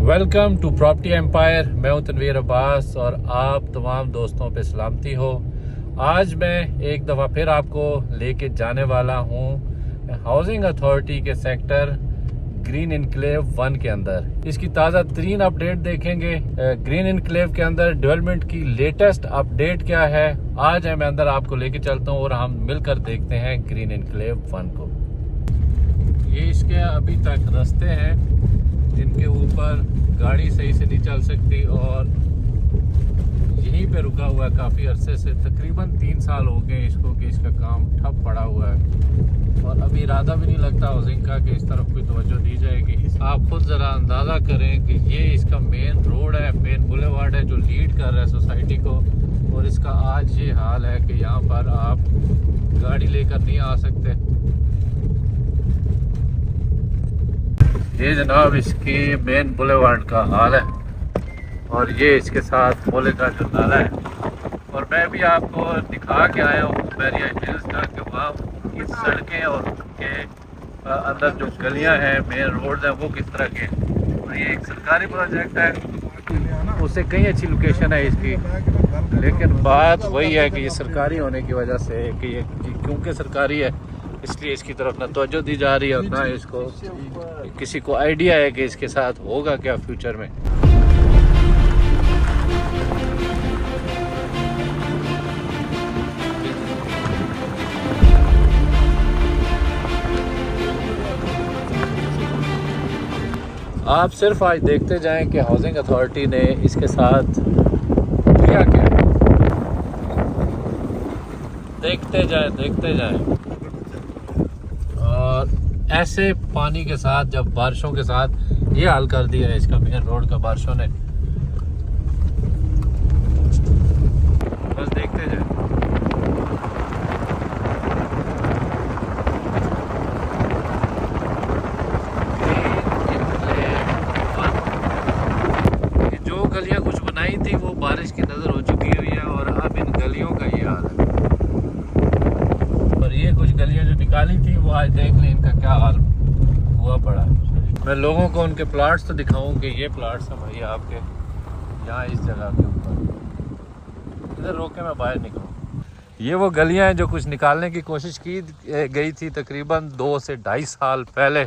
Welcome to property empire. मैं हूं तनवीर अब्बास और आप तमाम दोस्तों पे सलामती हो। आज मैं एक दफ़ा फिर आपको लेके जाने वाला हूं हाउसिंग अथॉरिटी के सेक्टर ग्रीन इनक्लेव 1 के अंदर। इसकी ताज़ा तरीन अपडेट देखेंगे। ग्रीन इनक्लेव के अंदर डेवलपमेंट की लेटेस्ट अपडेट क्या है, आज मैं अंदर आपको लेके चलता हूँ और हम मिलकर देखते हैं ग्रीन इनक्लेव 1 को। ये इसके अभी तक रास्ते हैं जिनके ऊपर गाड़ी सही से नहीं चल सकती और यहीं पे रुका हुआ है काफ़ी अरसे से। तकरीबन 3 साल हो गए इसको कि इसका काम ठप पड़ा हुआ है और अभी इरादा भी नहीं लगता हाउसिंग का कि इस तरफ कोई तवज्जो दी जाएगी। आप खुद ज़रा अंदाज़ा करें कि ये इसका मेन रोड है, मेन बुलेवार्ड है जो लीड कर रहा है सोसाइटी को, और इसका आज ये हाल है कि यहाँ पर आप गाड़ी लेकर नहीं आ सकते। ये जनाब इसकी मेन बुलेवार्ड का हाल है और ये इसके साथ मोले का जो नाला है। और मैं भी आपको दिखा के आया हूँ बैरिया हिल्स का कि वहाँ की सड़कें और उनके अंदर जो गलियाँ हैं, मेन रोड हैं, वो किस तरह के हैं। और ये एक सरकारी प्रोजेक्ट है, उससे कई अच्छी लोकेशन है इसकी, लेकिन बात वही है कि ये सरकारी होने की वजह से कि ये क्योंकि सरकारी है इसलिए इसकी तरफ ना तवज्जो दी जा रही है और ना इसको किसी को आइडिया है कि इसके साथ होगा क्या फ्यूचर में। आप सिर्फ आज देखते जाएं कि हाउसिंग अथॉरिटी ने इसके साथ किया क्या। देखते जाएं और ऐसे पानी के साथ, जब बारिशों के साथ ये हाल कर दिया है इसका मेन रोड का बारिशों ने, बस देखते जाए। जो गलियां कुछ बनाई थी वो बारिश की नज़र हो चुकी हुई है और अब इन गलियों का ये हाल है। और ये कुछ गलियां जो निकाली थी वो आज देख लें इनका क्या हाल हुआ पड़ा। मैं लोगों को उनके प्लाट्स तो दिखाऊं कि ये प्लाट्स हैं भाई आपके यहाँ इस जगह के ऊपर। इधर रोक के मैं बाहर निकलूँ। ये वो गलियां हैं जो कुछ निकालने की कोशिश की गई थी तकरीबन 2 से 2.5 साल पहले,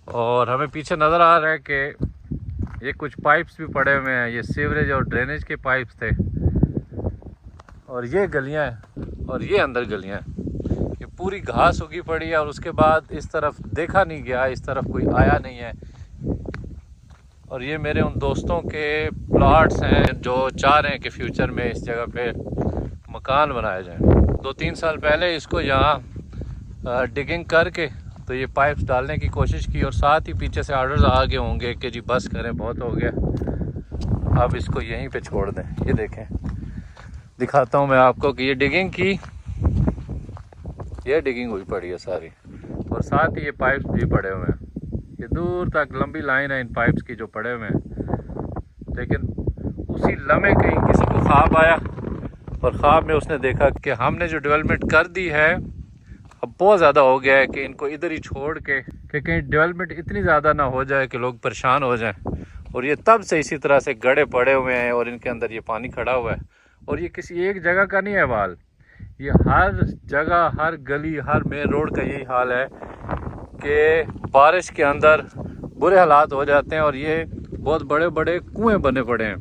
और हमें पीछे नज़र आ रहा है कि ये कुछ पाइप्स भी पड़े हुए हैं। ये सीवरेज और ड्रेनेज के पाइप्स थे और ये गलियां हैं और ये अंदर गलियां हैं। ये पूरी घास उगी पड़ी है और उसके बाद इस तरफ देखा नहीं गया, इस तरफ कोई आया नहीं है। और ये मेरे उन दोस्तों के प्लॉट्स हैं जो चाह रहे हैं कि फ्यूचर में इस जगह पे मकान बनाए जाएं। 2-3 साल पहले इसको यहाँ डिगिंग करके तो ये पाइप्स डालने की कोशिश की और साथ ही पीछे से ऑर्डर्स आ गए होंगे कि जी बस करें, बहुत हो गया, अब इसको यहीं पे छोड़ दें। ये देखें, दिखाता हूँ मैं आपको कि ये डिगिंग हुई पड़ी है सारी, और साथ ही ये पाइप्स भी पड़े हुए हैं। ये दूर तक लंबी लाइन है इन पाइप्स की जो पड़े हुए हैं। लेकिन उसी लम्हे कहीं किसी को ख्वाब आया और ख्वाब में उसने देखा कि हमने जो डेवलपमेंट कर दी है अब बहुत ज़्यादा हो गया है कि इनको इधर ही छोड़ के कि कहीं डेवलपमेंट इतनी ज़्यादा ना हो जाए कि लोग परेशान हो जाएं। और ये तब से इसी तरह से गड्ढे पड़े हुए हैं और इनके अंदर ये पानी खड़ा हुआ है। और ये किसी एक जगह का नहीं है हाल, ये हर जगह, हर गली, हर मेन रोड का यही हाल है कि बारिश के अंदर बुरे हालात हो जाते हैं और ये बहुत बड़े बड़े कुएं बने पड़े हैं।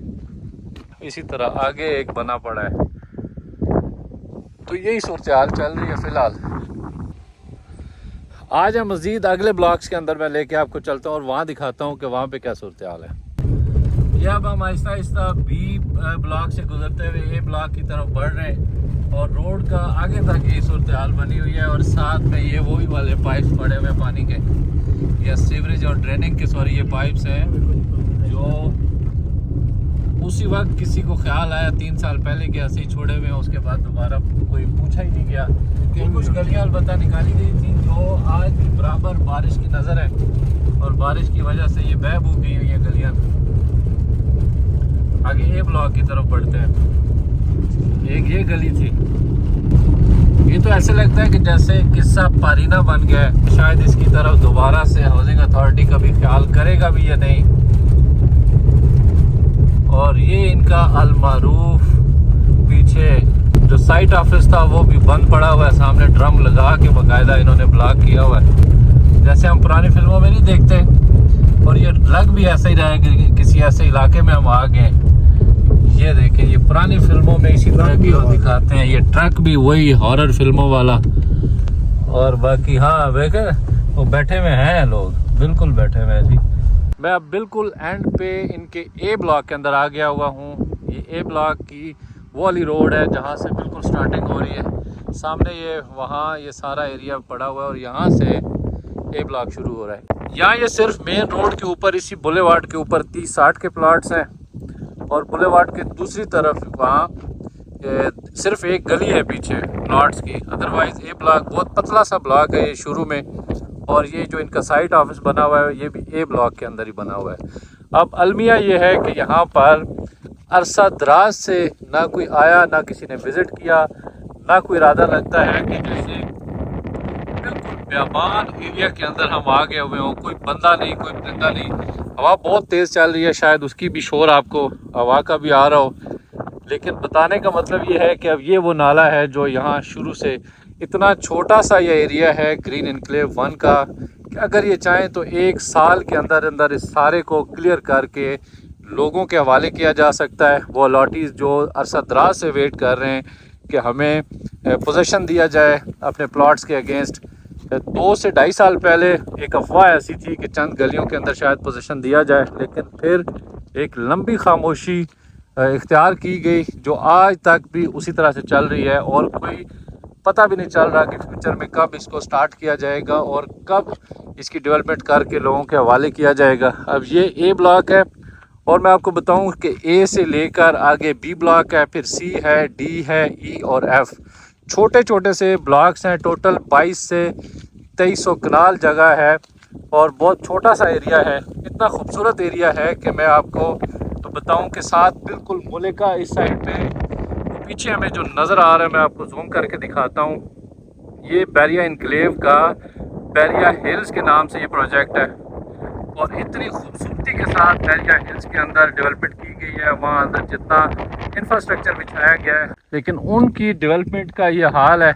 इसी तरह आगे एक बना पड़ा है। तो यही सूरत हाल चल रही है फ़िलहाल। आज हम मज़ीद अगले ब्लॉक्स के अंदर मैं लेके आपको चलता हूँ और वहाँ दिखाता हूँ कि वहाँ पे क्या सूरत हाल है। ये अब हम आहिस्ता आहिस्ता बी ब्लॉक से गुजरते हुए ए ब्लॉक की तरफ बढ़ रहे हैं और रोड का आगे तक ये सूरत हाल बनी हुई है। और साथ में ये वही वाले पाइप्स पड़े हुए हैं पानी के, या सीवरेज और ड्रेनिंग के, सॉरी ये पाइप्स हैं जो उसी वक्त किसी को ख्याल आया 3 साल पहले कि ऐसे ही छोड़े हुए हैं, उसके बाद दोबारा कोई पूछा ही नहीं गया। कुछ गलियाँ अलबत्ता निकाली गई थी जो आज भी बराबर बारिश की नज़र है और बारिश की वजह से ये बह बू गई हुई है गलियाँ। आगे ये ब्लॉक की तरफ बढ़ते हैं। एक ये गली थी, ये तो ऐसे लगता है कि जैसे किस्सा पारीना बन गया है। शायद इसकी तरफ दोबारा से हाउसिंग अथॉरिटी का भी ख्याल करेगा भी या नहीं, और ये इनका अलमारूफ पीछे जो साइट ऑफिस था वो भी बंद पड़ा हुआ है। सामने ड्रम लगा के बाकायदा इन्होंने ब्लॉक किया हुआ है, जैसे हम पुरानी फिल्मों में नहीं देखते। और ये लग भी ऐसा ही रहा है कि किसी ऐसे इलाके में हम आ गए। ये देखें, ये पुरानी फिल्मों में इसी तरह की दिखाते हैं। ये ट्रक भी वही हॉरर फिल्मों वाला। और बाकी हाँ देखे वो बैठे हुए हैं लोग, बिल्कुल बैठे हुए हैं जी। मैं अब बिल्कुल एंड पे इनके ए ब्लॉक के अंदर आ गया हुआ हूँ। ये ए ब्लॉक की वो वाली रोड है जहाँ से बिल्कुल स्टार्टिंग हो रही है। सामने ये वहाँ ये सारा एरिया पड़ा हुआ है और यहाँ से ए ब्लॉक शुरू हो रहा है। यहाँ ये सिर्फ मेन रोड के ऊपर इसी बुलेवार्ड के ऊपर 30-60 के प्लॉट्स हैं और बुलेवार्ड के दूसरी तरफ वहाँ सिर्फ एक गली है पीछे प्लॉट्स की। अदरवाइज ए ब्लॉक बहुत पतला सा ब्लॉक है ये शुरू में। और ये जो इनका साइट ऑफिस बना हुआ है ये भी ए ब्लॉक के अंदर ही बना हुआ है। अब अलमिया ये है कि यहाँ पर अरसा दराज से ना कोई आया, ना किसी ने विज़िट किया, ना कोई इरादा लगता है कि जैसे बिल्कुल बेबान एरिया के अंदर हम आ गए हुए हों। कोई बंदा नहीं, कोई परिंदा नहीं। हवा बहुत तेज़ चल रही है, शायद उसकी भी शोर आपको हवा का भी आ रहा हो। लेकिन बताने का मतलब ये है कि अब ये वो नाला है जो यहाँ शुरू से इतना छोटा सा ये एरिया है ग्रीन इनक्लेव 1 का कि अगर ये चाहें तो 1 साल के अंदर अंदर इस सारे को क्लियर करके लोगों के हवाले किया जा सकता है। वो अलॉटीज़ जो अरसा दराज से वेट कर रहे हैं कि हमें पोजीशन दिया जाए अपने प्लॉट्स के अगेंस्ट। 2 से 2.5 साल पहले एक अफवाह ऐसी थी कि चंद गलियों के अंदर शायद पोजीशन दिया जाए, लेकिन फिर एक लंबी खामोशी इख्तियार की गई जो आज तक भी उसी तरह से चल रही है। और कोई पता भी नहीं चल रहा कि फ्यूचर में कब इसको स्टार्ट किया जाएगा और कब इसकी डेवलपमेंट करके लोगों के हवाले किया जाएगा। अब ये ए ब्लॉक है और मैं आपको बताऊं कि ए से लेकर आगे बी ब्लॉक है, फिर सी है, डी है, ई और एफ। छोटे छोटे से ब्लॉक्स हैं। टोटल 22 से 2300 कनाल जगह है और बहुत छोटा सा एरिया है। इतना खूबसूरत एरिया है कि मैं आपको तो बताऊं कि साथ बिल्कुल मुल्का इस साइड पे पीछे हमें जो नज़र आ रहा है मैं आपको जूम करके दिखाता हूं। ये बैरिया इनक्लेव का बैरिया हिल्स के नाम से ये प्रोजेक्ट है और इतनी खूबसूरती के साथ बैरिया हिल्स के अंदर डेवलपमेंट की गई है। वहाँ अंदर जितना इंफ्रास्ट्रक्चर बिछाया गया है, लेकिन उनकी डेवलपमेंट का ये हाल है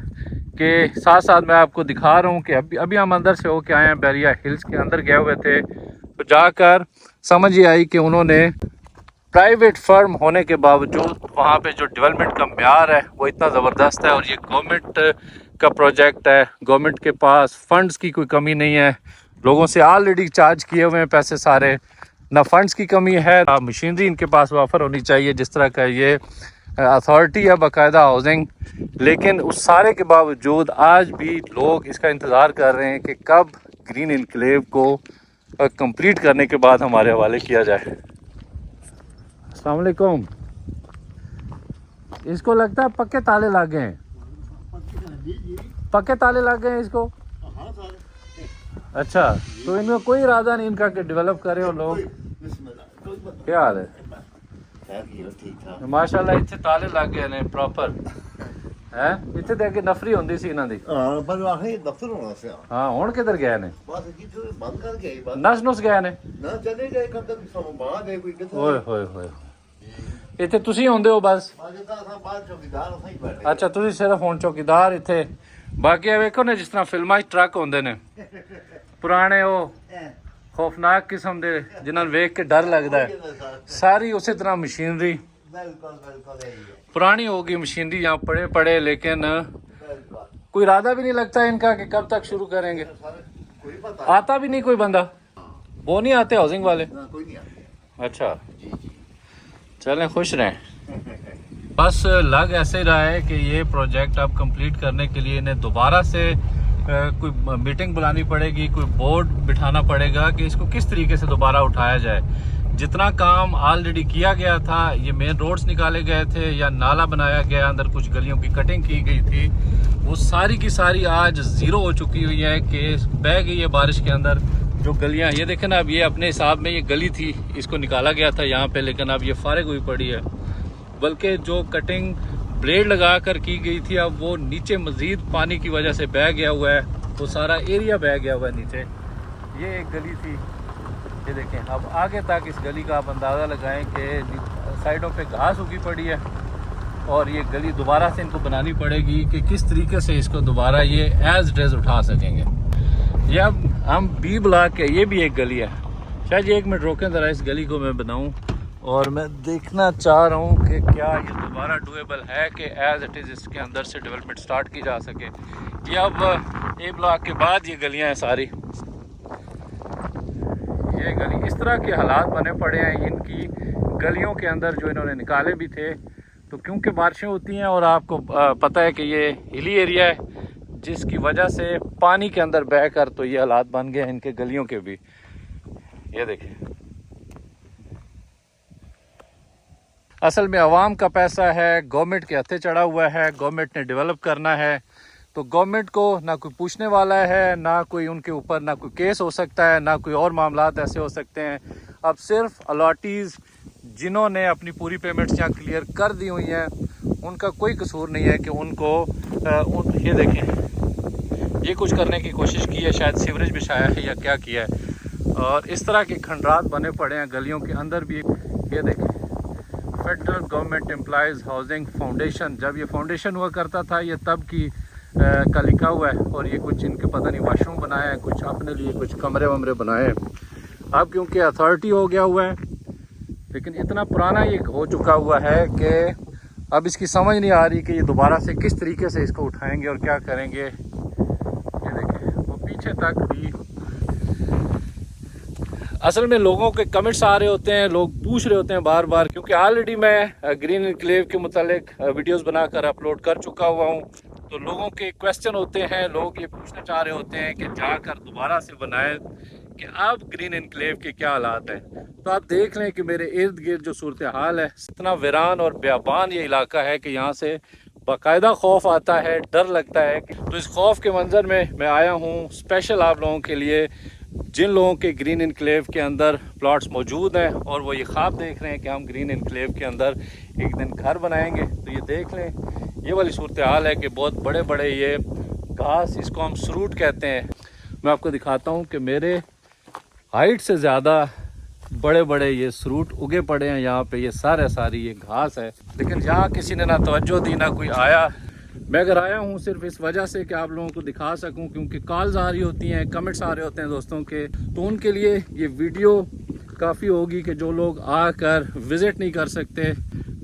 कि साथ साथ मैं आपको दिखा रहा हूँ कि अभी हम अंदर से होके आए हैं। बैरिया हिल्स के अंदर गए हुए थे तो जाकर समझ ही आई कि उन्होंने प्राइवेट फर्म होने के बावजूद वहाँ पे जो डेवलपमेंट का म्यार है वो इतना ज़बरदस्त है। और ये गवर्नमेंट का प्रोजेक्ट है, गवर्नमेंट के पास फंड्स की कोई कमी नहीं है। लोगों से ऑलरेडी चार्ज किए हुए हैं पैसे सारे, ना फंड्स की कमी है ना मशीनरी इनके पास वाफर होनी चाहिए जिस तरह का ये अथॉरिटी है बाकायदा हाउसिंग। लेकिन उस सारे के बावजूद आज भी लोग इसका इंतज़ार कर रहे हैं कि कब ग्रीन इनक्लेव को कंप्लीट करने के बाद हमारे हवाले किया जाए। अस्सलाम वालेकुम। इसको लगता है पक्के ताले लग गए हैं, पक्के ताले लग गए हैं इसको। अच्छा, तो इनमें कोई इरादा नहीं इनका कि डेवलप करे और लोग। क्या हाल है? माशाल्लाह इतने ताले लग गए ने प्रॉपर है। इतने देख के नफरी होंदी सी इन्हां दी। हां पर आखे दफ्तर होना सी। हां हुन किधर गए ने? बस जिथे बंद कर गए बस नस नुस गए ने ना चले गए कब तक सब बाहर है कोई किथे। ओए होए होए इतने तुसी होंदे हो बस। अच्छा तुसी सिर्फ हुन चौकीदार इतने। बाकी वेखो ने जिस तरह फिल्मां ट्रक होंदे ने पुराने वो खौफनाक किस्म दे जिन्हां वेख के डर लगता है, सारी उसी तरह मशीनरी पुरानी होगी मशीनरी यहाँ पड़े पड़े। लेकिन कोई इरादा भी नहीं लगता इनका कि कब तक शुरू करेंगे। आता भी नहीं कोई बंदा, वो नहीं आते हाउसिंग वाले। अच्छा चलें खुश रहें। बस लग ऐसे रहा है कि ये प्रोजेक्ट अब कंप्लीट करने के लिए इन्हें दोबारा से कोई मीटिंग बुलानी पड़ेगी, कोई बोर्ड बिठाना पड़ेगा कि इसको किस तरीके से दोबारा उठाया जाए। जितना काम ऑलरेडी किया गया था, ये मेन रोड्स निकाले गए थे या नाला बनाया गया, अंदर कुछ गलियों की कटिंग की गई थी, वो सारी की सारी आज ज़ीरो हो चुकी हुई है कि बह गई है बारिश के अंदर। जो गलियां ये देखें ना, अब ये अपने हिसाब में ये गली थी, इसको निकाला गया था यहाँ पे, लेकिन अब ये फारिग हुई पड़ी है। बल्कि जो कटिंग ब्लेड लगा कर की गई थी अब वो नीचे मज़ीद पानी की वजह से बह गया हुआ है, वो सारा एरिया बह गया हुआ है नीचे। ये एक गली थी, ये देखें। अब आगे तक इस गली का आप अंदाज़ा लगाएं कि साइडों पे घास उगी पड़ी है और ये गली दोबारा से इनको बनानी पड़ेगी कि किस तरीके से इसको दोबारा ये एज इट इज उठा सकेंगे। ये अब हम बी ब्लॉक के, ये भी एक गली है। शायद ये 1 मिनट रोकें ज़रा, इस गली को मैं बनाऊं और मैं देखना चाह रहा हूं कि क्या ये दोबारा डुएबल है कि एज इट इज़ इसके अंदर से डेवलपमेंट स्टार्ट की जा सके। ये अब ए ब्लॉक के बाद ये गलियां हैं सारी, ये गली इस तरह के हालात बने पड़े हैं इनकी गलियों के अंदर जो इन्होंने निकाले भी थे। तो क्योंकि बारिशें होती हैं और आपको पता है कि ये हिली एरिया है जिसकी वजह से पानी के अंदर बहकर तो ये हालात बन गए हैं इनके गलियों के भी। ये देखिए, असल में आवाम का पैसा है, गवर्नमेंट के हथे चढ़ा हुआ है, गवर्नमेंट ने डेवलप करना है। तो गवर्नमेंट को ना कोई पूछने वाला है, ना कोई उनके ऊपर ना कोई केस हो सकता है, ना कोई और मामलात ऐसे हो सकते हैं। अब सिर्फ अलॉटीज़ जिन्होंने अपनी पूरी पेमेंट्स यहाँ क्लियर कर दी हुई हैं उनका कोई कसूर नहीं है कि उनको ये देखें, ये कुछ करने की कोशिश की है, शायद सीवरेज बिछाया है या क्या किया है। और इस तरह के खंडरात बने पड़े हैं गलियों के अंदर भी। ये देखें, federal government employees housing foundation, जब ये फाउंडेशन हुआ करता था ये तब की का लिखा हुआ है। और ये कुछ इनके पता नहीं वाशरूम बनाए हैं, कुछ अपने लिए कुछ कमरे वमरे बनाए हैं। अब क्योंकि अथॉरिटी हो गया हुआ है, लेकिन इतना पुराना ये हो चुका हुआ है कि अब इसकी समझ नहीं आ रही कि ये दोबारा से किस तरीके से इसको उठाएंगे और क्या करेंगे। ये देखें, वो पीछे तक भी असल में लोगों के कमेंट्स आ रहे होते हैं, लोग पूछ रहे होते हैं बार बार, क्योंकि ऑलरेडी मैं ग्रीन एन्क्लेव के मुतालिक वीडियोस बनाकर अपलोड कर चुका हुआ हूँ। तो लोगों के क्वेश्चन होते हैं, लोग ये पूछना चाह रहे होते हैं कि जाकर दोबारा से बनाए कि अब ग्रीन एन्क्लेव के क्या हालात हैं। तो आप देख लें कि मेरे इर्द गिर्द जो सूरत हाल है, इतना वीरान और बेअबान ये इलाका है कि यहाँ से बाकायदा खौफ आता है, डर लगता है। तो इस खौफ के मंजर में मैं आया हूँ स्पेशल आप लोगों के लिए, जिन लोगों के ग्रीन एन्क्लेव के अंदर प्लॉट्स मौजूद हैं और वो ये ख्वाब देख रहे हैं कि हम ग्रीन एन्क्लेव के अंदर एक दिन घर बनाएंगे। तो ये देख लें, ये वाली सूरत हाल है कि बहुत बड़े बड़े ये घास, इसको हम सरूट कहते हैं। मैं आपको दिखाता हूँ कि मेरे हाइट से ज़्यादा बड़े बड़े ये सरूट उगे पड़े हैं यहाँ पे। ये सारी ये घास है, लेकिन यहाँ किसी ने ना तवज्जो दी, ना कोई आया। मैं अगर आया हूँ सिर्फ इस वजह से कि आप लोगों को दिखा सकूँ, क्योंकि कॉल्स आ रही होती हैं, कमेंट्स आ रहे होते हैं दोस्तों के, तो उनके लिए ये वीडियो काफ़ी होगी कि जो लोग आकर विज़िट नहीं कर सकते,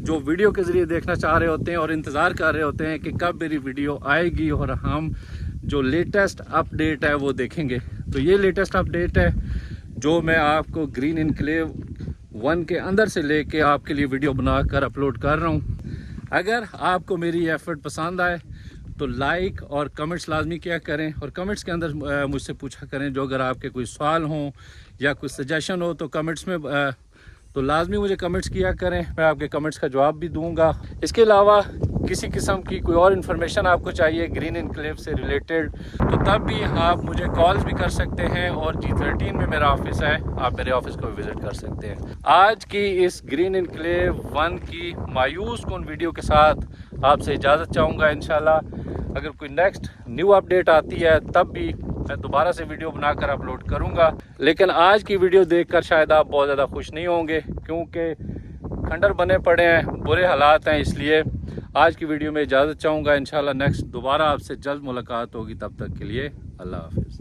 जो वीडियो के ज़रिए देखना चाह रहे होते हैं और इंतज़ार कर रहे होते हैं कि कब मेरी वीडियो आएगी और हम जो लेटेस्ट अपडेट है वो देखेंगे। तो ये लेटेस्ट अपडेट है जो मैं आपको ग्रीन एन्क्लेव 1 के अंदर से लेके आपके लिए वीडियो बनाकर अपलोड कर रहा हूँ। अगर आपको मेरी एफर्ट पसंद आए तो लाइक और कमेंट्स लाजमी किया करें, और कमेंट्स के अंदर मुझसे पूछा करें जो अगर आपके कोई सवाल हों या कुछ सजेशन हो तो कमेंट्स में तो लाजमी मुझे कमेंट्स किया करें, मैं आपके कमेंट्स का जवाब भी दूंगा। इसके अलावा किसी किस्म की कोई और इन्फॉर्मेशन आपको चाहिए ग्रीन एन्क्लेव से रिलेटेड तो तब भी आप मुझे कॉल्स भी कर सकते हैं, और G13 में मेरा ऑफिस है, आप मेरे ऑफिस को भी विज़िट कर सकते हैं। आज की इस ग्रीन एन्क्लेव 1 की मायूस कुन वीडियो के साथ आपसे इजाज़त चाहूँगा। इंशाल्लाह अगर कोई नेक्स्ट न्यू अपडेट आती है तब भी मैं दोबारा से वीडियो बनाकर अपलोड करूंगा। लेकिन आज की वीडियो देखकर शायद आप बहुत ज़्यादा खुश नहीं होंगे, क्योंकि खंडर बने पड़े हैं, बुरे हालात हैं। इसलिए आज की वीडियो में इजाज़त चाहूँगा। इंशाल्लाह नेक्स्ट दोबारा आपसे जल्द मुलाकात होगी, तब तक के लिए अल्लाह हाफिज़।